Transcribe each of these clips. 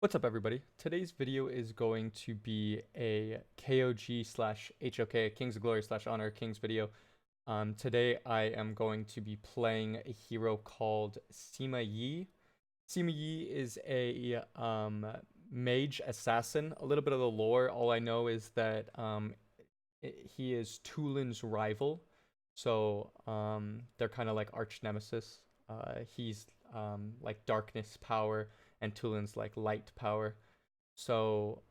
What's up, everybody? Today's video is going to be a KOG slash HOK, Kings of Glory slash Honor Kings video. Today I am going to be playing a hero called Sima Yi. Sima Yi is a mage assassin. A little bit of the lore, all I know is that he is Tulin's rival. So they're kind of like arch nemesis. He's like darkness power and Tulin's like light power. So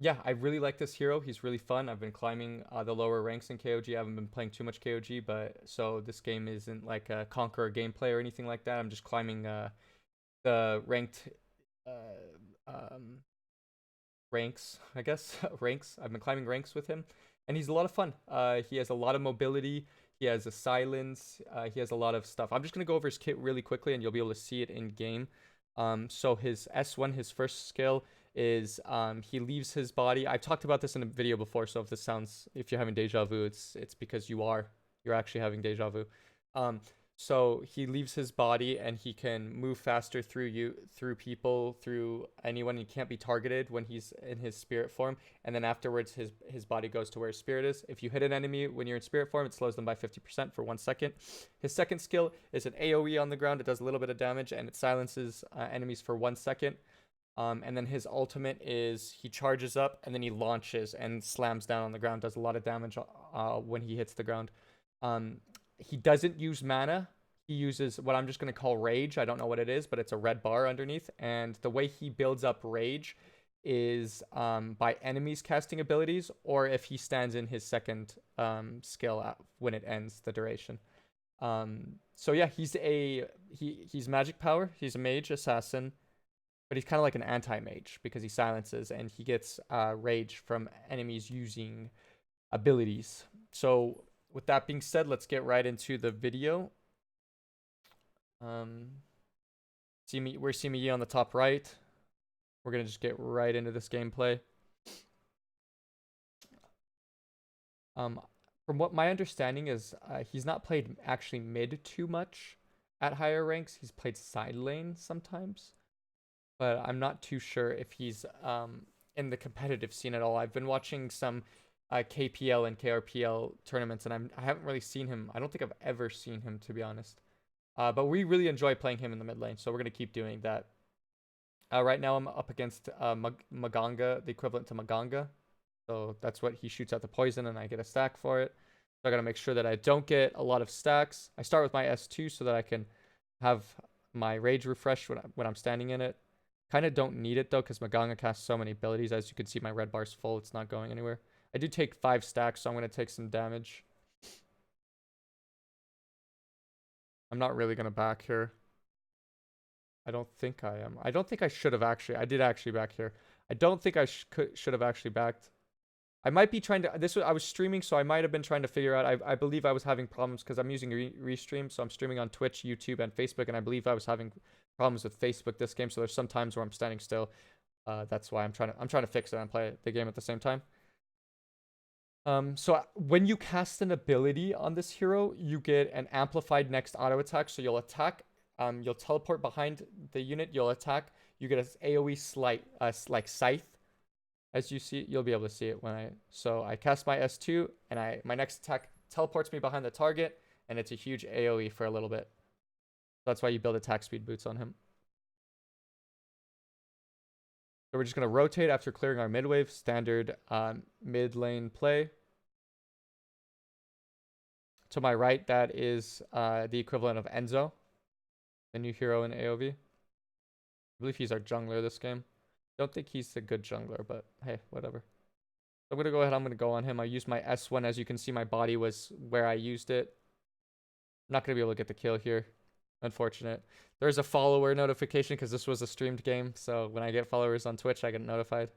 yeah, I really like this hero. He's really fun. I've been climbing the lower ranks in KOG. I haven't been playing too much KOG, but so this game isn't like a conqueror gameplay or anything like that. I'm just climbing the ranked ranks, I guess. Ranks. I've been climbing ranks with him, and he's a lot of fun. He has a lot of mobility. He has a silence. He has a lot of stuff. I'm just gonna go over his kit really quickly, and you'll be able to see it in game. So his S1, his first skill is he leaves his body. I've talked about this in a video before, so if you're having deja vu, it's because you're actually having deja vu. Um, so he leaves his body and he can move faster through people, through anyone. He can't be targeted when he's in his spirit form. And then afterwards, his body goes to where his spirit is. If you hit an enemy when you're in spirit form, it slows them by 50% for 1 second. His second skill is an AoE on the ground. It does a little bit of damage and it silences enemies for 1 second. And then his ultimate is he charges up and then he launches and slams down on the ground, does a lot of damage when he hits the ground. He doesn't use mana. He uses what I'm just going to call rage. I don't know what it is, but it's a red bar underneath. And the way he builds up rage is by enemies casting abilities, or if he stands in his second skill when it ends the duration. So yeah, he's magic power. He's a mage assassin, but he's kind of like an anti-mage because he silences and he gets rage from enemies using abilities. So with that being said, let's get right into the video. We're Sima Yi on the top right. We're gonna just get right into this gameplay. From what my understanding is, he's not played actually mid too much at higher ranks. He's played side lane sometimes, but I'm not too sure if he's in the competitive scene at all. I've been watching some KPL and KRPL tournaments, and I haven't really seen him. I don't think I've ever seen him, to be honest. But we really enjoy playing him in the mid lane, so we're gonna keep doing that. Right now I'm up against Maganga, the equivalent to Maganga. So that's what he shoots out the poison, and I get a stack for it. So I gotta make sure that I don't get a lot of stacks. I start with my S2 so that I can have my rage refresh when I'm standing in it. Kind of don't need it though, because Maganga casts so many abilities. As you can see, my red bar's full. It's not going anywhere. I do take 5 stacks, so I'm gonna take some damage. I'm not really gonna back here. I don't think I am. I don't think I should have actually. I did actually back here. I don't think I should have actually backed. I might be trying to. I was streaming, so I might have been trying to figure out. I believe I was having problems because I'm using Restream, so I'm streaming on Twitch, YouTube, and Facebook, and I believe I was having problems with Facebook this game. So there's some times where I'm standing still. That's why I'm trying to fix it and play the game at the same time. So when you cast an ability on this hero, you get an amplified next auto attack. So you'll attack, you'll teleport behind the unit, you'll attack, you get an AoE slight, like scythe. As you see, you'll be able to see it so I cast my S2 and my next attack teleports me behind the target and it's a huge AoE for a little bit. That's why you build attack speed boots on him. So we're just going to rotate after clearing our mid wave, standard mid lane play. To my right, that is the equivalent of Enzo, the new hero in AoV. I believe he's our jungler this game. Don't think he's a good jungler, but hey, whatever. So I'm going to go ahead. I'm going to go on him. I used my S1. As you can see, my body was where I used it. I'm not going to be able to get the kill here. Unfortunate. There's a follower notification because this was a streamed game. So when I get followers on Twitch, I get notified.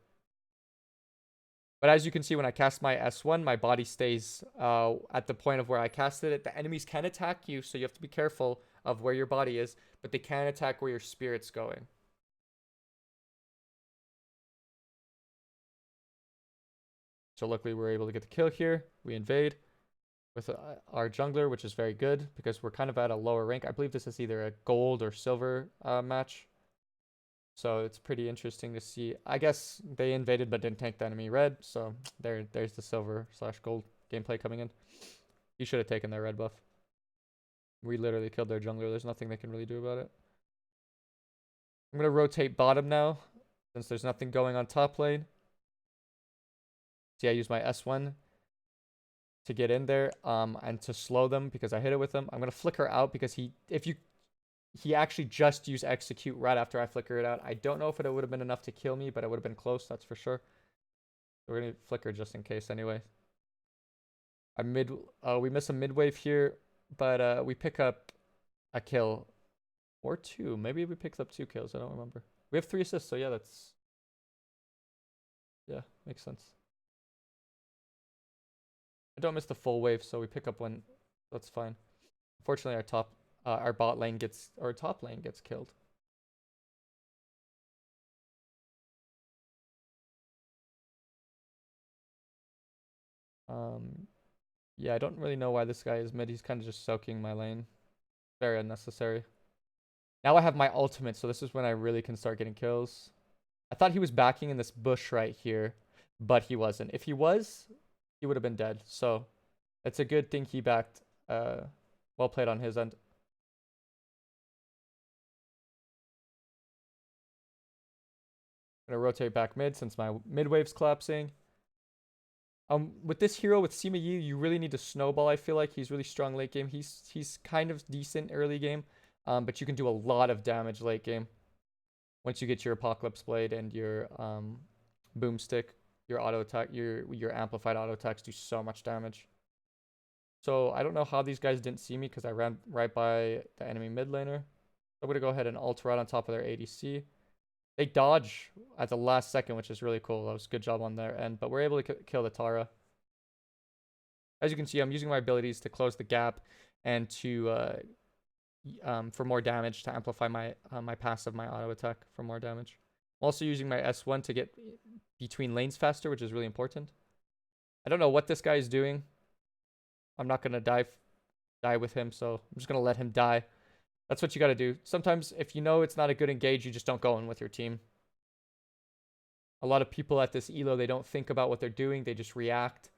But as you can see, when I cast my S1, my body stays at the point of where I casted it. The enemies can attack you, so you have to be careful of where your body is, but they can attack where your spirit's going. So luckily, we're able to get the kill here. We invade with our jungler, which is very good because we're kind of at a lower rank. I believe this is either a gold or silver match. So it's pretty interesting to see. I guess they invaded but didn't tank the enemy red. So there's the silver/gold gameplay coming in. He should have taken their red buff. We literally killed their jungler. There's nothing they can really do about it. I'm going to rotate bottom now, since there's nothing going on top lane. See, I use my S1 to get in there, and to slow them because I hit it with them. I'm going to flicker out because he actually just used execute right after I flicker it out. I don't know if it would have been enough to kill me, but it would have been close, that's for sure. So we're going to flicker just in case anyway. We miss a mid wave here, but we pick up a kill or two. Maybe we picked up 2 kills. I don't remember. We have 3 assists, so yeah, makes sense. I don't miss the full wave, so we pick up 1. That's fine. Unfortunately, our top lane gets killed. Yeah, I don't really know why this guy is mid. He's kind of just soaking my lane. Very unnecessary. Now I have my ultimate, so this is when I really can start getting kills. I thought he was backing in this bush right here, but he wasn't. If he was, he would have been dead. So it's a good thing he backed. Well played on his end. I'm gonna rotate back mid since my mid wave's collapsing. With this hero, with Sima Yi, you really need to snowball. I feel like he's really strong late game. He's kind of decent early game, but you can do a lot of damage late game. Once you get your Apocalypse Blade and your Boomstick, your auto attack, your amplified auto attacks do so much damage. So I don't know how these guys didn't see me because I ran right by the enemy mid laner. I'm gonna go ahead and ult right on top of their ADC. They dodge at the last second, which is really cool. That was a good job on their end, but we're able to kill the Tara. As you can see, I'm using my abilities to close the gap and to for more damage, to amplify my my passive, my auto attack for more damage. I'm also using my S1 to get between lanes faster, which is really important. I don't know what this guy is doing. I'm not gonna die with him, so I'm just gonna let him die. That's what you gotta do. Sometimes if you know it's not a good engage, you just don't go in with your team. A lot of people at this elo, they don't think about what they're doing. They just react,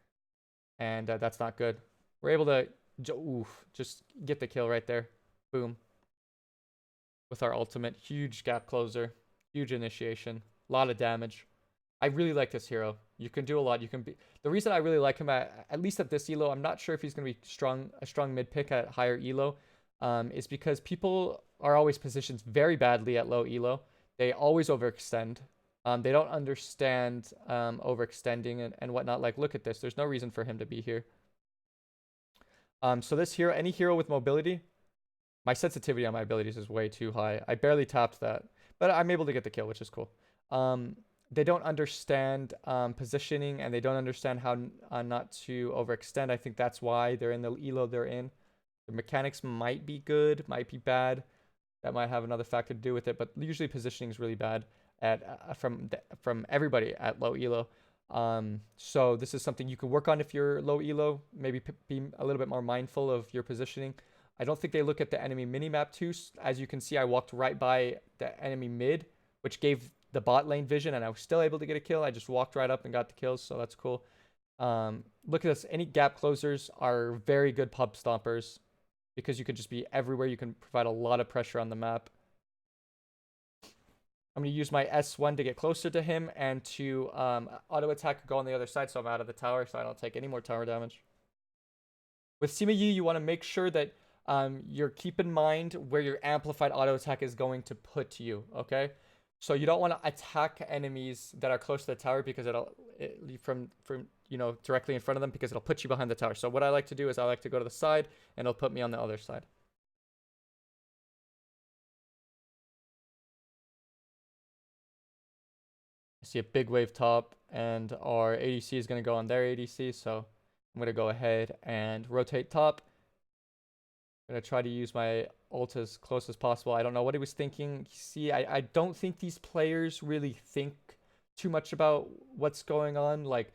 and that's not good. We're able to just get the kill right there. Boom. With our ultimate. Huge gap closer. Huge initiation. A lot of damage. I really like this hero. You can do a lot. The reason I really like him, at least at this elo, I'm not sure if he's going to be a strong mid pick at higher elo, is because people are always positioned very badly at low elo. They always overextend. They don't understand overextending and whatnot. Like, look at this. There's no reason for him to be here. So this hero, any hero with mobility, my sensitivity on my abilities is way too high. I barely tapped that, but I'm able to get the kill, which is cool. They don't understand positioning, and they don't understand how not to overextend. I think that's why they're in the elo they're in. The mechanics might be good, might be bad. That might have another factor to do with it, but usually positioning is really bad at from everybody at low elo. So this is something you can work on if you're low elo. Maybe be a little bit more mindful of your positioning. I don't think they look at the enemy minimap too. As you can see, I walked right by the enemy mid, which gave the bot lane vision, and I was still able to get a kill. I just walked right up and got the kills, so that's cool. Look at this. Any gap closers are very good pub stompers because you can just be everywhere. You can provide a lot of pressure on the map. I'm going to use my S1 to get closer to him and to auto attack, go on the other side so I'm out of the tower so I don't take any more tower damage. With Sima Yi, you want to make sure that you're keep in mind where your amplified auto attack is going to put you, okay? So you don't want to attack enemies that are close to the tower because from directly in front of them, because it'll put you behind the tower. So what I like to do is I like to go to the side and it'll put me on the other side. I see a big wave top and our ADC is going to go on their ADC. So I'm going to go ahead and rotate top. I'm going to try to use my ult as close as possible. I don't know what he was thinking. See, I don't think these players really think too much about what's going on. Like,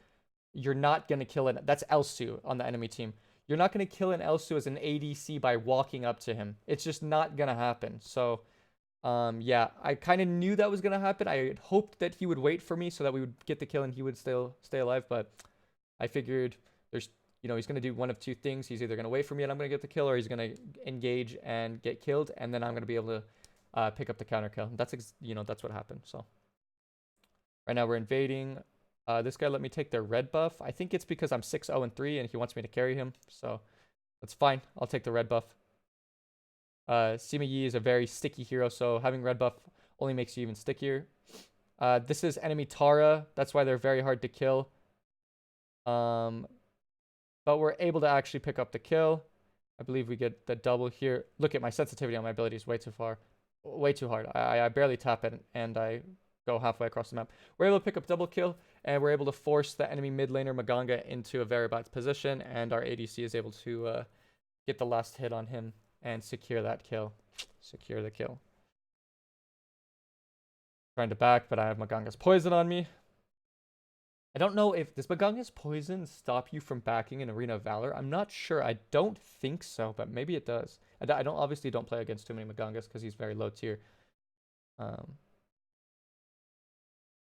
you're not going to kill it. That's Elsu on the enemy team. You're not going to kill an Elsu as an ADC by walking up to him. It's just not going to happen. So Yeah, I kind of knew that was gonna happen. I had hoped that he would wait for me so that we would get the kill and he would still stay alive, but I figured there's, he's gonna do one of two things. He's either gonna wait for me and I'm gonna get the kill, or he's gonna engage and get killed, and then I'm gonna be able to pick up the counter kill. That's what happened. So right now we're invading. This guy let me take their red buff. I think it's because I'm 6-0-3 and he wants me to carry him, so that's fine. I'll take the red buff. Sima Yi is a very sticky hero, so having red buff only makes you even stickier. This is enemy Tara. That's why they're very hard to kill. But we're able to actually pick up the kill. I believe we get the double here. Look at my sensitivity on my abilities way too hard. I barely tap it and I go halfway across the map. We're able to pick up double kill, and we're able to force the enemy mid laner Maganga into a very bad position, and our ADC is able to get the last hit on him and secure that kill. Secure the kill. Trying to back, but I have Maganga's poison on me. I don't know if does Maganga's poison stop you from backing in Arena of Valor? I'm not sure. I don't think so, but maybe it does. I obviously don't play against too many Magangas because he's very low tier. I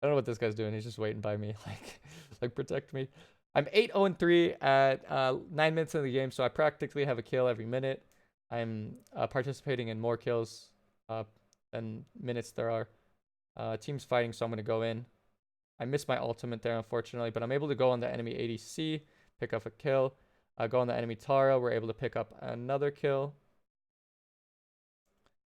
don't know what this guy's doing. He's just waiting by me, like protect me. I'm 8-0-3 at 9 minutes into the game, so I practically have a kill every minute. I'm participating in more kills than minutes there are. Team's fighting, so I'm going to go in. I missed my ultimate there, unfortunately, but I'm able to go on the enemy ADC, pick up a kill. Go on the enemy Tara. We're able to pick up another kill.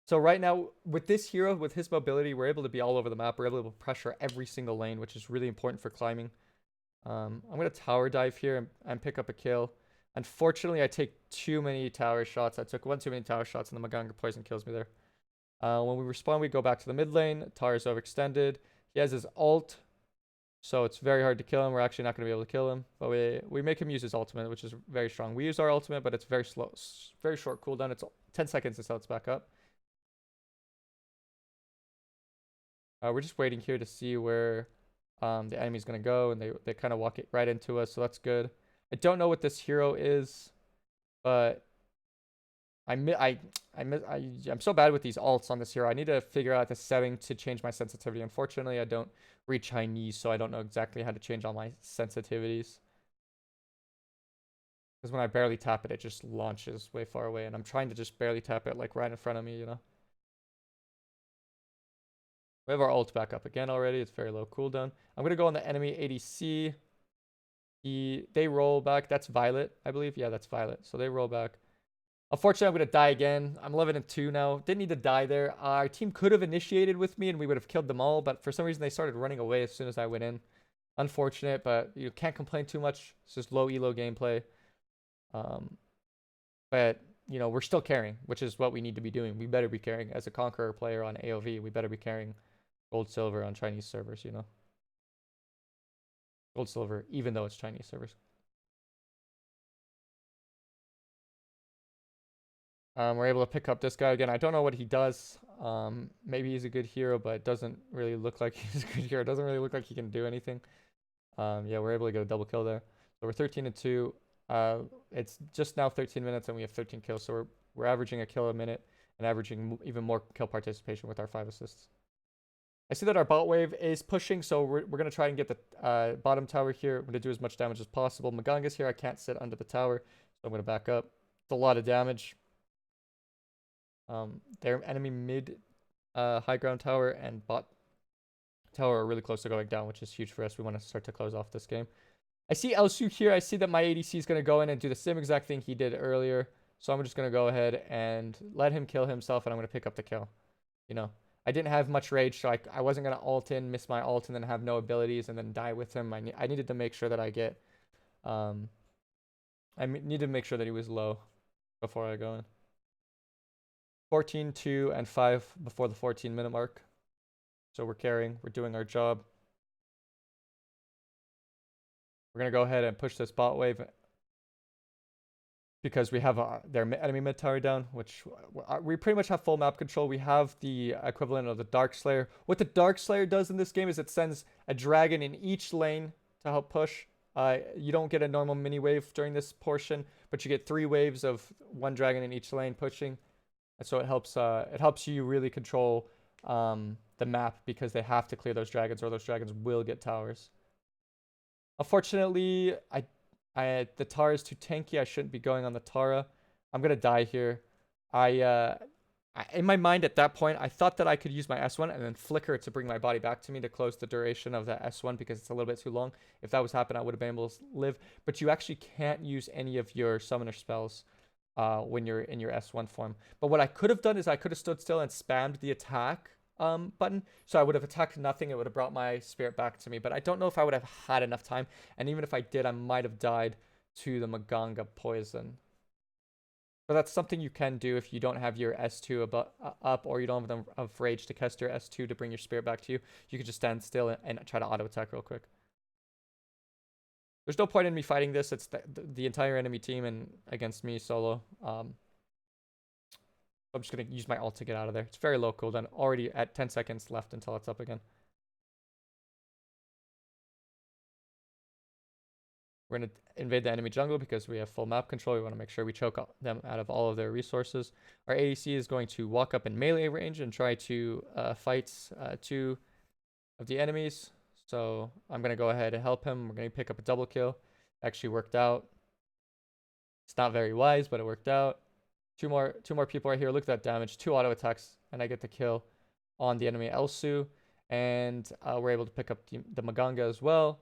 So right now, with this hero, with his mobility, we're able to be all over the map. We're able to pressure every single lane, which is really important for climbing. I'm going to tower dive here and pick up a kill. Unfortunately, I take too many tower shots. I took one too many tower shots, and the Maganga poison kills me there. When we respawn, we go back to the mid lane. Tara's overextended. He has his ult, so it's very hard to kill him. We're actually not going to be able to kill him, but we make him use his ultimate, which is very strong. We use our ultimate, but it's very slow, very short cooldown. It's 10 seconds until it's back up. We're just waiting here to see where the enemy's going to go, and they kind of walk it right into us, so that's good. I don't know what this hero is, but I'm so bad with these ults on this hero. I need to figure out the setting to change my sensitivity. Unfortunately, I don't read Chinese, so I don't know exactly how to change all my sensitivities. Because when I barely tap it, it just launches way far away, and I'm trying to just barely tap it like right in front of me, We have our ult back up again already. It's very low cooldown. I'm going to go on the enemy ADC. They roll back. That's Violet, I believe. Yeah, that's Violet. So they roll back. Unfortunately, I'm going to die again. I'm 11-2 now. Didn't need to die there. Our team could have initiated with me and we would have killed them all, but for some reason they started running away as soon as I went in. Unfortunate, but you can't complain too much. It's just low elo gameplay. But, we're still carrying, which is what we need to be doing. We better be carrying. As a Conqueror player on AOV, we better be carrying gold, silver on Chinese servers, Gold, silver, even though it's Chinese servers. We're able to pick up this guy again. I don't know what he does. Maybe he's a good hero, but it doesn't really look like he's a good hero. It doesn't really look like he can do anything. Yeah, we're able to get a double kill there. So we're 13-2. It's just now 13 minutes and we have 13 kills. So we're averaging a kill a minute and averaging even more kill participation with our 5 assists. I see that our bot wave is pushing, so we're going to try and get the bottom tower here. We're going to do as much damage as possible. Maganga's here. I can't sit under the tower, so I'm going to back up. It's a lot of damage. Their enemy mid high ground tower and bot tower are really close to going down, which is huge for us. We want to start to close off this game. I see Elsu here. I see that my ADC is going to go in and do the same exact thing he did earlier. So I'm just going to go ahead and let him kill himself, and I'm going to pick up the kill. I didn't have much rage, so I wasn't going to ult in, miss my ult, and then have no abilities and then die with him. I needed to make sure that I get... I needed to make sure that he was low before I go in. 14-2 and 5 before the 14-minute mark. So we're carrying. We're doing our job. We're going to go ahead and push this bot wave because we have their enemy mid tower down, which we pretty much have full map control. We have the equivalent of the Dark Slayer. What the Dark Slayer does in this game is it sends a dragon in each lane to help push. You don't get a normal mini wave during this portion, but you get 3 waves of 1 dragon in each lane pushing. And so it helps you really control the map because they have to clear those dragons or those dragons will get towers. Unfortunately, the Tara is too tanky. I shouldn't be going on the Tara. I'm gonna die here. In my mind at that point, I thought that I could use my S1 and then flicker to bring my body back to me to close the duration of that S1 because it's a little bit too long. If that was happening, I would have been able to live. But you actually can't use any of your summoner spells when you're in your S1 form. But what I could have done is I could have stood still and spammed the attack button. So I would have attacked nothing. It would have brought my spirit back to me. But I don't know if I would have had enough time. And even if I did, I might have died to the Maganga poison. But that's something you can do if you don't have your S2 up or you don't have enough rage to cast your S2 to bring your spirit back to you. You can just stand still and try to auto attack real quick. There's no point in me fighting this. It's the entire enemy team and against me solo. I'm just going to use my ult to get out of there. It's very low cooldown. Already at 10 seconds left until it's up again. We're going to invade the enemy jungle because we have full map control. We want to make sure we choke them out of all of their resources. Our ADC is going to walk up in melee range and try to fight two of the enemies. So I'm going to go ahead and help him. We're going to pick up a double kill. Actually worked out. It's not very wise, but it worked out. Two more people right here. Look at that damage. 2 auto attacks, and I get the kill on the enemy Elsu. And we're able to pick up the Maganga as well.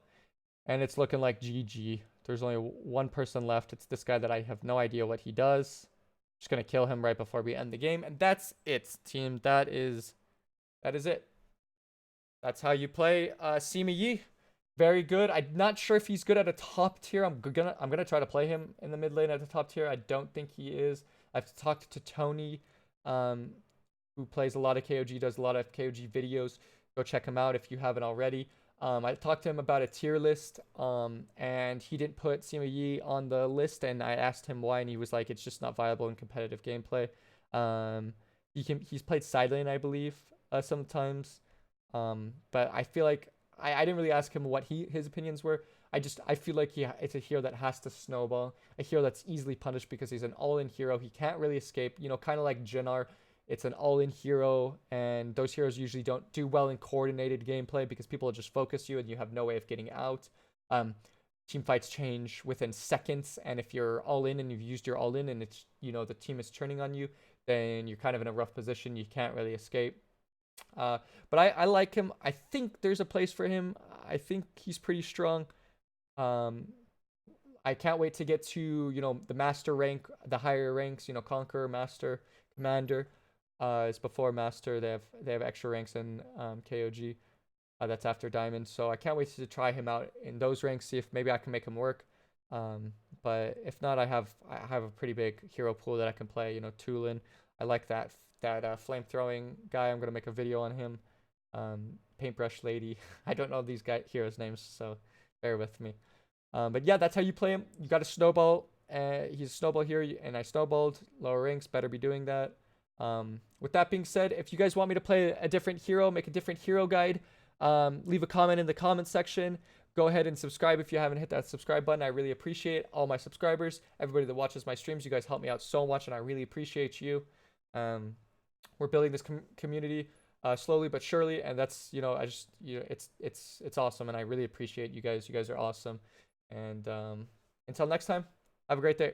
And it's looking like GG. There's only one person left. It's this guy that I have no idea what he does. Just going to kill him right before we end the game. And that's it, team. That is it. That's how you play Sima Yi. Very good. I'm not sure if he's good at a top tier. I'm gonna try to play him in the mid lane at the top tier. I don't think he is. I've talked to Tony, who plays a lot of KOG, does a lot of KOG videos. Go check him out if you haven't already. I talked to him about a tier list, and he didn't put Sima Yi on the list, and I asked him why, and he was like, it's just not viable in competitive gameplay. He's played side lane, I believe, sometimes, but I feel like I didn't really ask him what his opinions were. I feel like it's a hero that has to snowball, a hero that's easily punished because he's an all-in hero. He can't really escape, kind of like Jinnar. It's an all-in hero, and those heroes usually don't do well in coordinated gameplay because people will just focus you and you have no way of getting out. Team fights change within seconds, and if you're all-in and you've used your all-in and it's the team is turning on you, then you're kind of in a rough position. You can't really escape. But I like him. I think there's a place for him. I think he's pretty strong. I can't wait to get to the master rank, the higher ranks. Conqueror, Master, Commander. It's before Master. They have extra ranks in KOG. That's after Diamond. So I can't wait to try him out in those ranks. See if maybe I can make him work. But if not, I have a pretty big hero pool that I can play. Tulin. I like that flame throwing guy. I'm gonna make a video on him. Paintbrush lady. I don't know these heroes' names, so bear with me. But yeah, that's how you play him. You got to snowball. He's a snowball here, and I snowballed. Lower ranks, better be doing that. With that being said, if you guys want me to play a different hero, make a different hero guide, leave a comment in the comment section. Go ahead and subscribe if you haven't hit that subscribe button. I really appreciate all my subscribers, everybody that watches my streams. You guys help me out so much, and I really appreciate you. We're building this community slowly but surely, and that's it's awesome, and I really appreciate you guys. You guys are awesome, and until next time, have a great day.